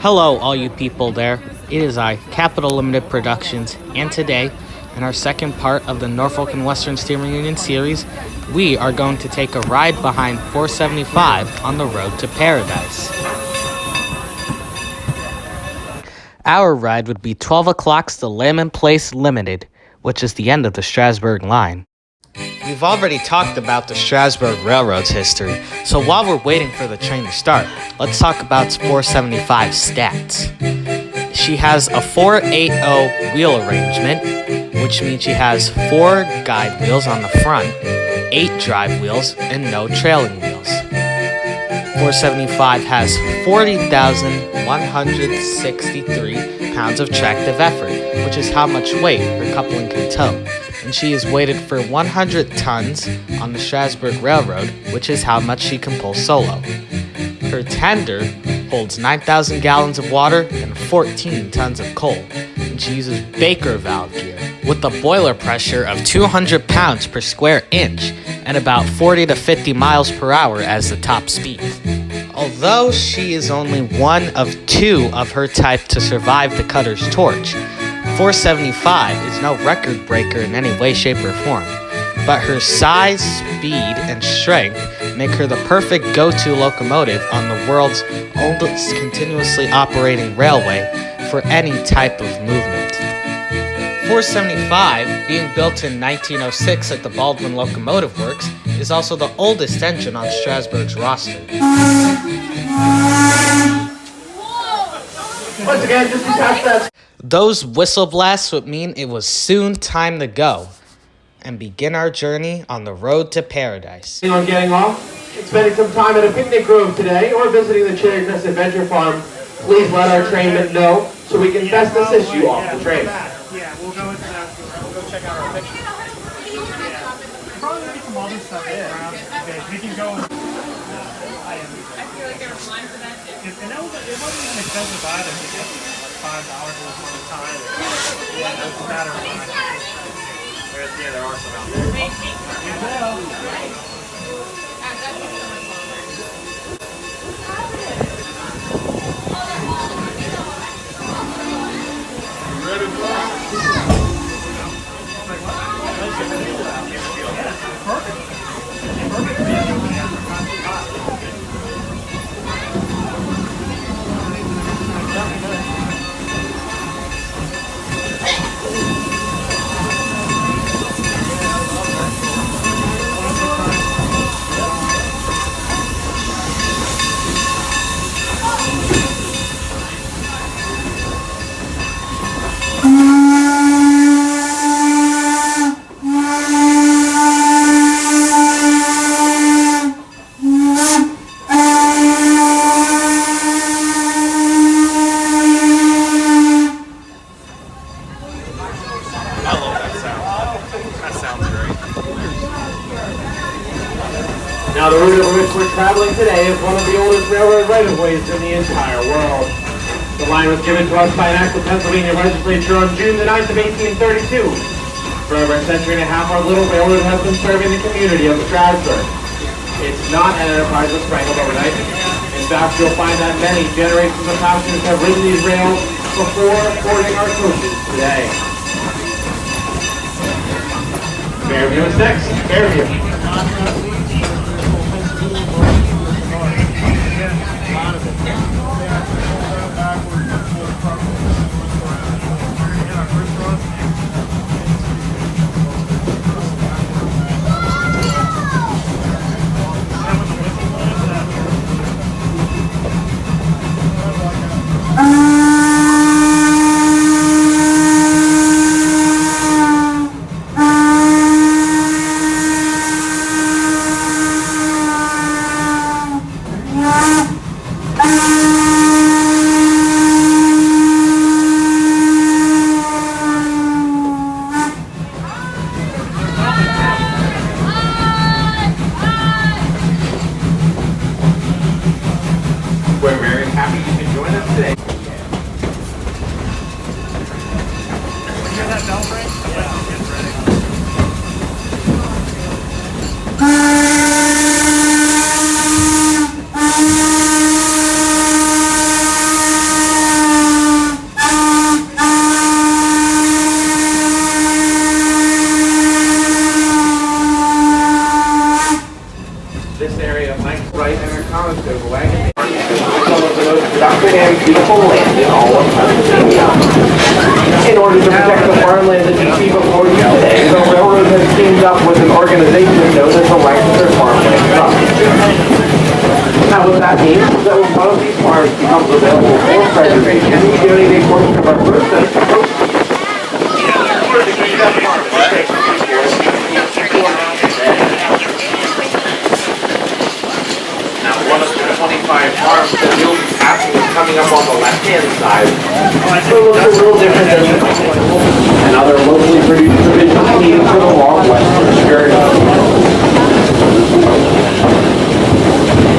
Hello, all you people there. It is I, Capital Limited Productions, and today, in our second part of the Norfolk and Western Steam Reunion series, we are going to take a ride behind 475 on the road to paradise. Our ride would be 12 o'clock's the Lamon Place Limited, which is the end of the Strasburg line. We've already talked about the Strasburg Railroad's history, so while we're waiting for the train to start, let's talk about 475's stats. She has a 480 wheel arrangement, which means she has 4 guide wheels on the front, 8 drive wheels, and no trailing wheels. 475 has 40,163 pounds of tractive effort, which is how much weight her coupling can tow. And she is weighted for 100 tons on the Strasburg Railroad, which is how much she can pull solo. Her tender holds 9,000 gallons of water and 14 tons of coal, and she uses Baker valve gear with a boiler pressure of 200 pounds per square inch and about 40 to 50 miles per hour as the top speed. Although she is only one of 2 of her type to survive the cutter's torch, 475 is no record breaker in any way, shape, or form, but her size, speed, and strength make her the perfect go-to locomotive on the world's oldest continuously operating railway for any type of movement. 475, being built in 1906 at the Baldwin Locomotive Works, is also the oldest engine on Strasburg's roster. Once again, just detach that. Those whistle blasts would mean it was soon time to go and begin our journey on the road to paradise. On getting off and spending some time at a picnic grove today or visiting the Cherry Crest Adventure Farm, please let our trainmen know so we can best assist you off the train. Yeah, we'll go into that. We'll go check out our picture. Probably get some other stuff in. We can go. I feel like they were flying for that too. And it wasn't even expensive either. It was like $5 worth of time. Yeah, it doesn't matter. Yeah, there are some out there. Ready for Now, the route over which we're traveling today is one of the oldest railroad right-of-ways in the entire world. The line was given to us by an act of Pennsylvania legislature on June the 9th of 1832. For over a century and a half, our little railroad has been serving the community of Strasburg. It's not an enterprise that sprangled overnight. In fact, you'll find that many generations of passengers have ridden these rails before boarding our coaches today. Fairview is next. Fairview. We're very happy you can join us today. Hear that bell ring? Yeah, get ready. perfect and beautiful landing all of Pennsylvania. In order to protect the farmland that you see before you today, the railroad has teamed up with an organization known as the Lancaster Farmland Trust. Now what that means is that when one of these farms becomes available for preservation, we donate a portion of our first set of proceeds. Now one of the 25 farms that you'll be passing is coming up on the left-hand side. So it looks a little different than and other locally produced provisions needed for the long western journey.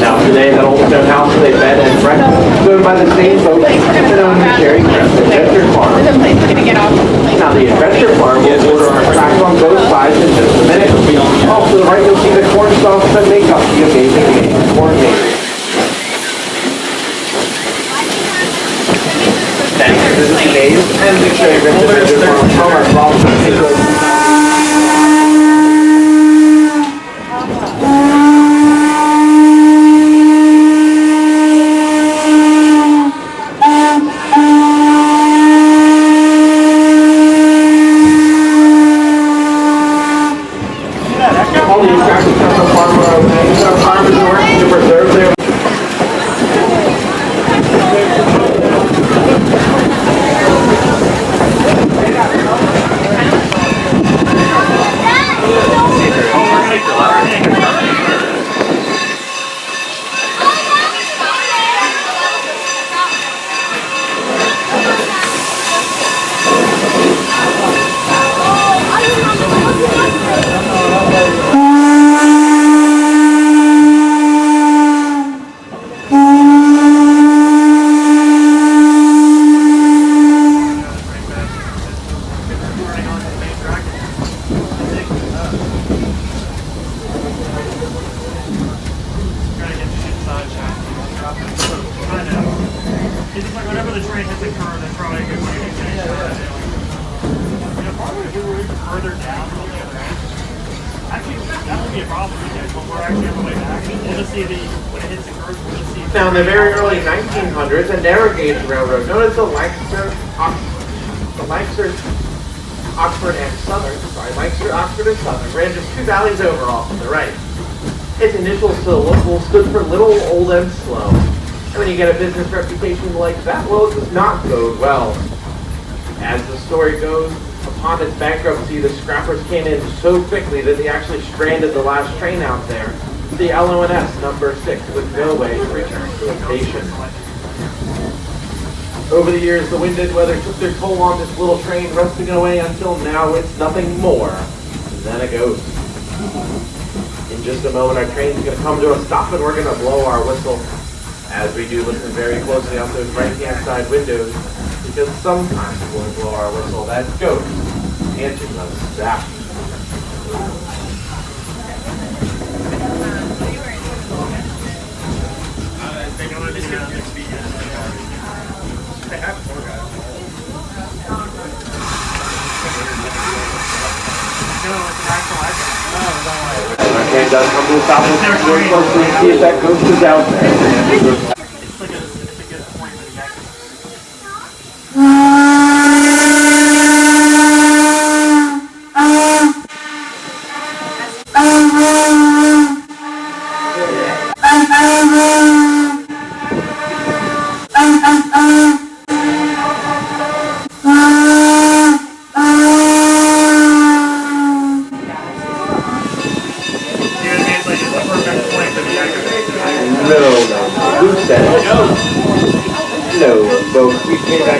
Now today, that old stone house is a bed and breakfast, owned by the same folks that own the Cherry Crest Adventure Farm. Now the Adventure Farm will order our tracks on both sides in just a minute. Off to the right, you'll see the corn stalks that make up the amazing game corn maze. Thanks to the maze and the Cherry Crest Adventure Farm from our problem. Now, in the very early 1900s, a narrow gauge railroad known as the Lancaster, Oxford and Southern ran just 2 valleys over off to the right. Its initial syllable stood for Little, Old, and Slow. And when you get a business reputation like that, well, it does not bode well. As the story goes, upon its bankruptcy, the scrappers came in so quickly that they actually stranded the last train out there. The LONS number 6 with no way to return to a station. Over the years, the wind and weather took their toll on this little train, rusting away until now it's nothing more than a ghost. In just a moment, our train's going to come to a stop and we're going to blow our whistle. As we do, listen very closely out those right-hand side windows, because sometimes when we blow our whistle, that ghost answers us back. Okay, does come to a stop and very closely see if that ghost is out there. It's a good point for the actor.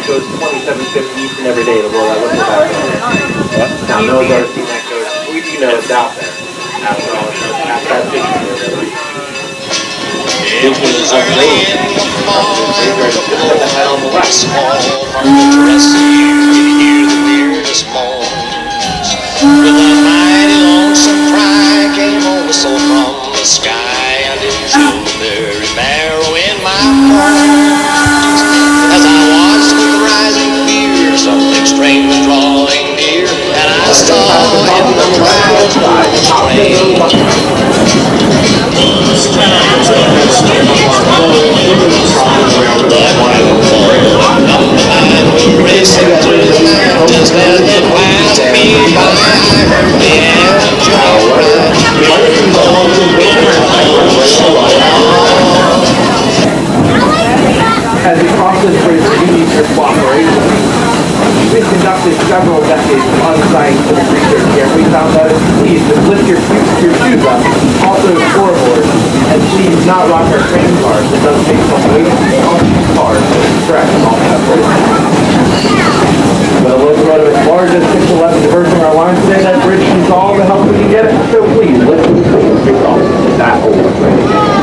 Goes 2750 each and every day to blow that whistle back on. Now, no one's ever seen that ghost. We do know it's out there. After all, it's past that picture. It was early in the morning, the hell on the left. Small heart dressing, you hear the weirdest moans. With a mighty lonesome cry came a whistle from the sky, and it chilled very marrow in my bones. As I watched with rising fear, something strange was drawing near, and I saw in the clouds a train. The process bridge we need your cooperation. We've conducted several decades of unscientific research here. We found that please just lift your shoes up, also scoreboard, and please not rock our train cars. It does take some weight off these cars to stretch off that bridge. The locomotive is largest 611 diversion our line today. That bridge needs all the help we can get it. So please lift the shoes off that old bridge.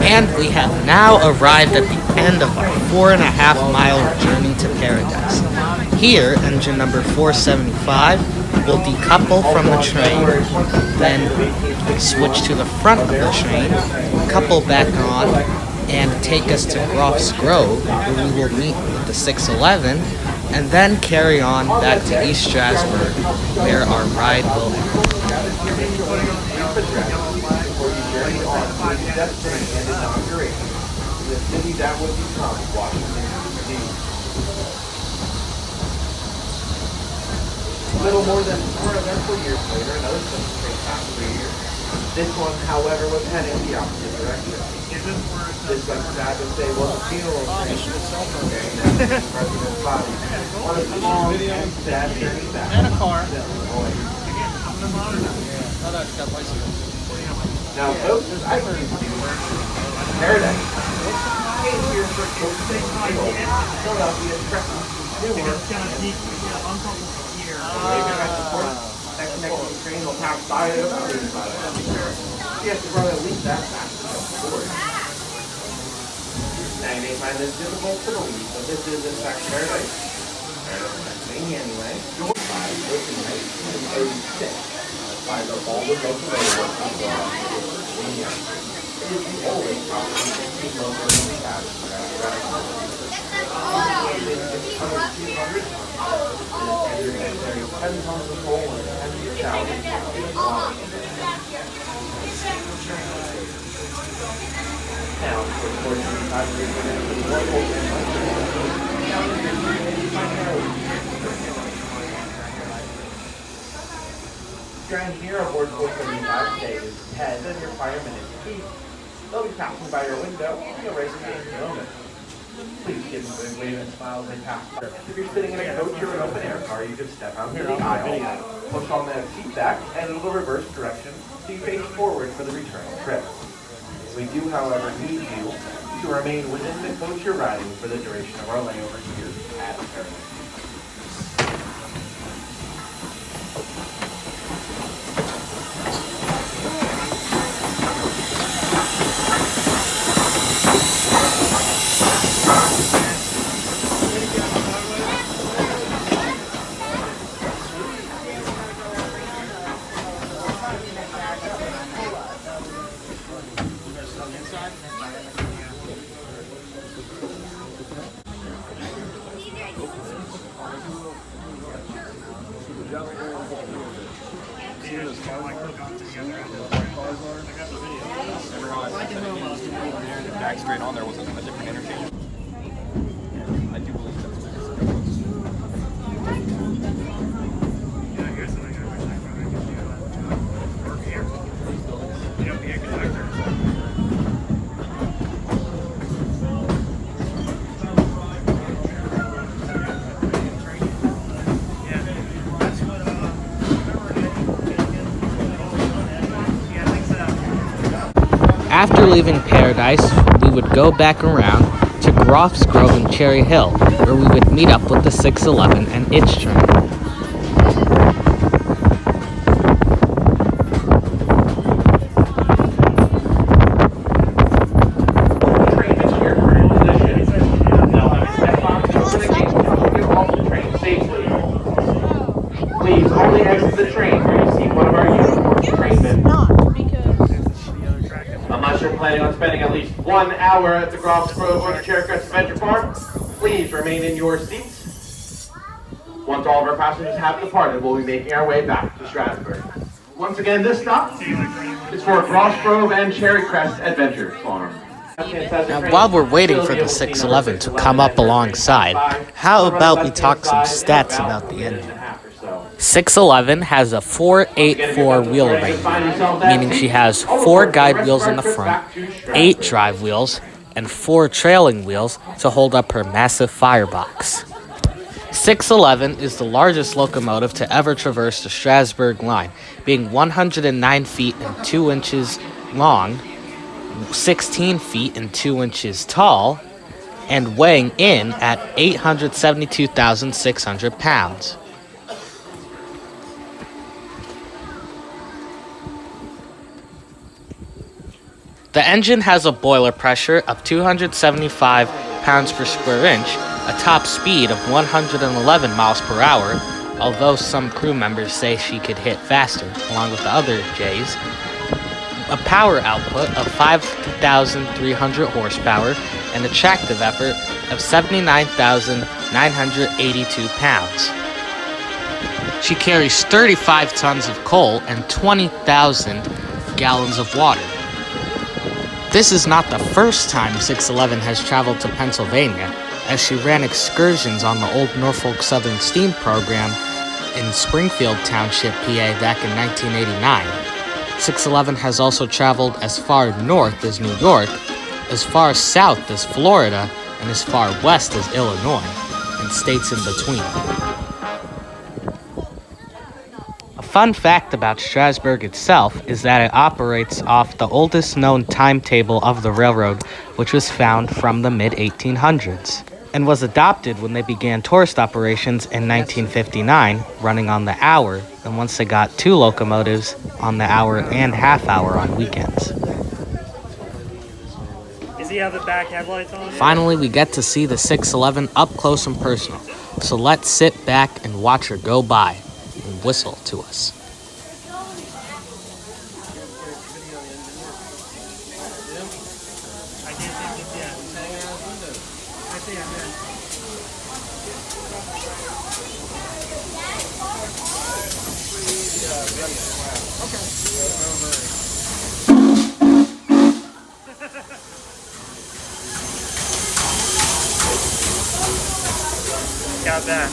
And we have now arrived at the end of our 4.5-mile journey to paradise. Here, engine number 475 will decouple from the train, then switch to the front of the train, couple back on, and take us to Groff's Grove, where we will meet with the 611, and then carry on back to East Strasburg, where our ride will end. The city that would become Washington, D.C. A little more than 4 eventful years later, another train passed through here. This one, however, was heading the opposite direction. This, I'm sad to say, was a funeral train carrying President's body on a long and sad journey back. And a car. Now, folks, as I learned to do, paradise came here for Philadelphia Express. It's gonna be uncomfortable here. That connecting train will pass by it about 85 miles. Yes, to run at least that fast to come forward. Now, you may find this difficult to believe, but this is in fact paradise. Paradise, Pennsylvania, anyway. Your side was in 1906. By the oldest locomotive in Virginia. It is the oldest operating locomotive we have in carries 10 tons of coal and 10,000 pounds of water. Now, for 45 years, we're going to be one whole Strand here aboard 475 today is Ted and your fireman is Keith. They'll be passing by your window and you'll raise your hand in a moment. Please give them a big wave and smile as they pass by. If you're sitting in a coach or an open air car, you just step out into the aisle, push on that seat back, and it'll reverse direction so you face forward for the return trip. We do, however, need you to remain within the coach you're riding for the duration of our layover here at Paradise. Back straight on there wasn't a different interchange. I do believe that's After leaving Paradise, we would go back around to Groff's Grove and Cherry Hill, where we would meet up with the 611 and its train. Train is here for in position. They'll have a step box over the gate to help you off the train safely. Please only exit the train where you see one of our uniformed trainmen. Unless you're planning on spending at least 1 hour at the Groff's Grove or the Cherry Crest Adventure Park, please remain in your seats. Once all of our passengers have departed, we'll be making our way back to Strasburg. Once again, this stop is for Groff's Grove and Cherry Crest Adventure Farm. Now, while we're waiting for the 611 to come up alongside, how about we talk some stats about the engine? 611 has a 484 wheel arrangement, meaning she has 4 guide wheels in the front, 8 drive wheels, and 4 trailing wheels to hold up her massive firebox. 611 is the largest locomotive to ever traverse the Strasburg line, being 109 feet and 2 inches long, 16 feet and 2 inches tall, and weighing in at 872,600 pounds. The engine has a boiler pressure of 275 pounds per square inch, a top speed of 111 miles per hour, although some crew members say she could hit faster, along with the other J's, a power output of 5,300 horsepower, and a tractive effort of 79,982 pounds. She carries 35 tons of coal and 20,000 gallons of water. This is not the first time 611 has traveled to Pennsylvania, as she ran excursions on the old Norfolk Southern Steam program in Springfield Township, PA back in 1989. 611 has also traveled as far north as New York, as far south as Florida, and as far west as Illinois, and states in between. A fun fact about Strasburg itself is that it operates off the oldest known timetable of the railroad, which was found from the mid-1800s, and was adopted when they began tourist operations in 1959, running on the hour, and once they got 2 locomotives on the hour and half hour on weekends. Does he have the back headlights on? Finally, we get to see the 611 up close and personal, so let's sit back and watch her go by and whistle to us. Got that.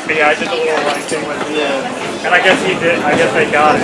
But yeah, I did the little like thing with and I guess he did. I guess they got it.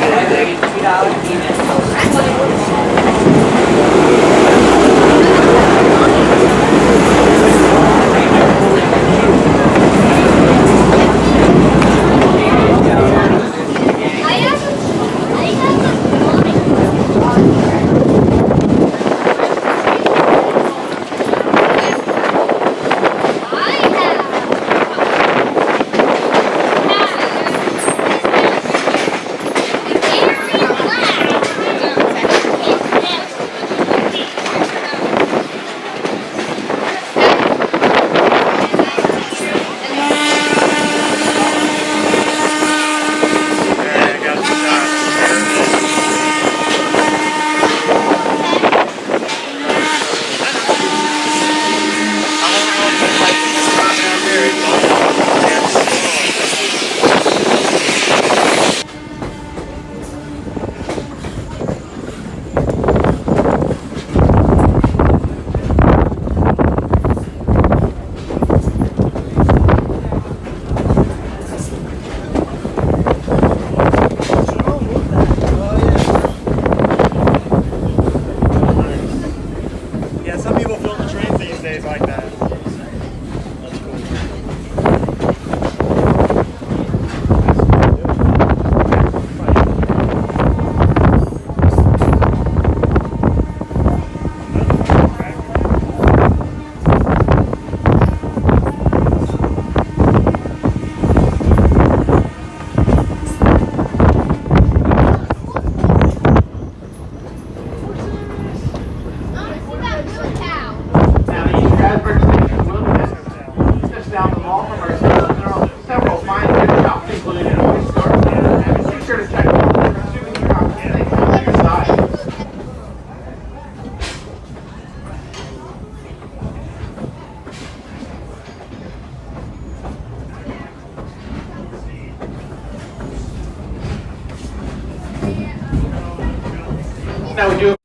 Now we do.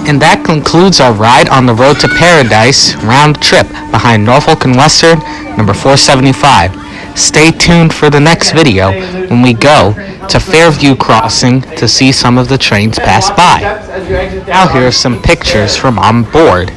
And that concludes our ride on the road to paradise round trip behind Norfolk and Western, number 475. Stay tuned for the next video when we go to Fairview Crossing to see some of the trains pass by. Now here are some pictures from on board.